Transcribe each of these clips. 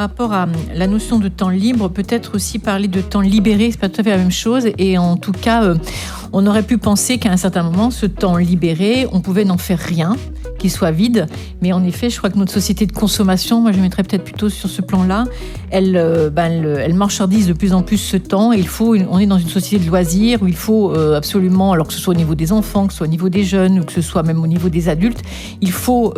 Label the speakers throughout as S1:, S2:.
S1: rapport à la notion de temps libre, peut-être aussi parler de temps libéré, c'est pas tout à fait la même chose. Et en tout cas, on aurait pu penser qu'à un certain moment, ce temps libéré, on pouvait n'en faire rien, qu'il soit vide. Mais en effet, je crois que notre société de consommation, moi je mettrais peut-être plutôt sur ce plan-là, elle marchandise de plus en plus ce temps. Et on est dans une société de loisirs où il faut absolument, alors que ce soit au niveau des enfants, que ce soit au niveau des jeunes, ou que ce soit même au niveau des adultes, il faut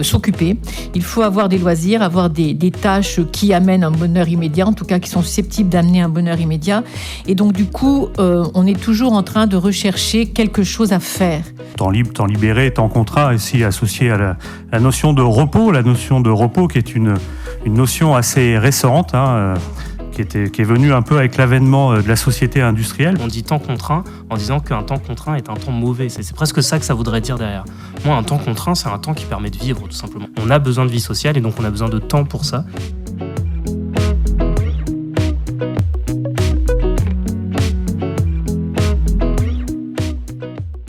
S1: s'occuper, il faut avoir des loisirs, avoir des tâches qui amènent un bonheur immédiat, en tout cas qui sont susceptibles d'amener un bonheur immédiat. Et donc du coup, on est toujours en train de rechercher quelque chose à faire.
S2: Temps libre, temps libéré, temps contraint, ici associé à la notion de repos, qui est une notion assez récente, qui est venue un peu avec l'avènement de la société industrielle.
S3: On dit temps contraint en disant qu'un temps contraint est un temps mauvais. C'est presque ça que ça voudrait dire derrière. Moi, un temps contraint, c'est un temps qui permet de vivre, tout simplement. On a besoin de vie sociale et donc on a besoin de temps pour ça.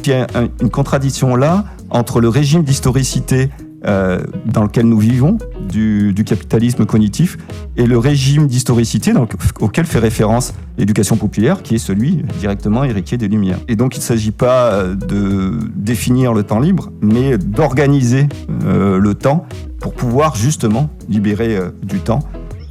S4: Il y a une contradiction là entre le régime d'historicité dans lequel nous vivons, du capitalisme cognitif, et le régime d'historicité auquel fait référence l'éducation populaire, qui est celui directement héritier des Lumières. Et donc il ne s'agit pas de définir le temps libre, mais d'organiser le temps pour pouvoir justement libérer du temps.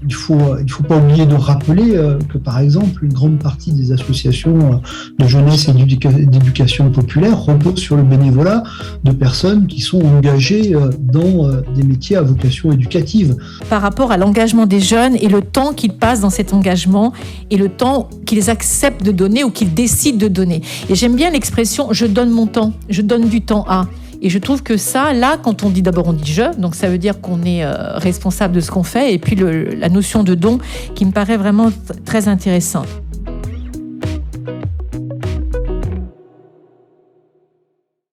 S5: Il faut pas oublier de rappeler que, par exemple, une grande partie des associations de jeunesse et d'éducation populaire reposent sur le bénévolat de personnes qui sont engagées dans des métiers à vocation éducative.
S1: Par rapport à l'engagement des jeunes et le temps qu'ils passent dans cet engagement et le temps qu'ils acceptent de donner ou qu'ils décident de donner. Et j'aime bien l'expression « je donne mon temps »,« je donne du temps à ». Et je trouve que ça, là, quand on dit d'abord, on dit « je », donc ça veut dire qu'on est responsable de ce qu'on fait, et puis la notion de don qui me paraît vraiment très intéressante.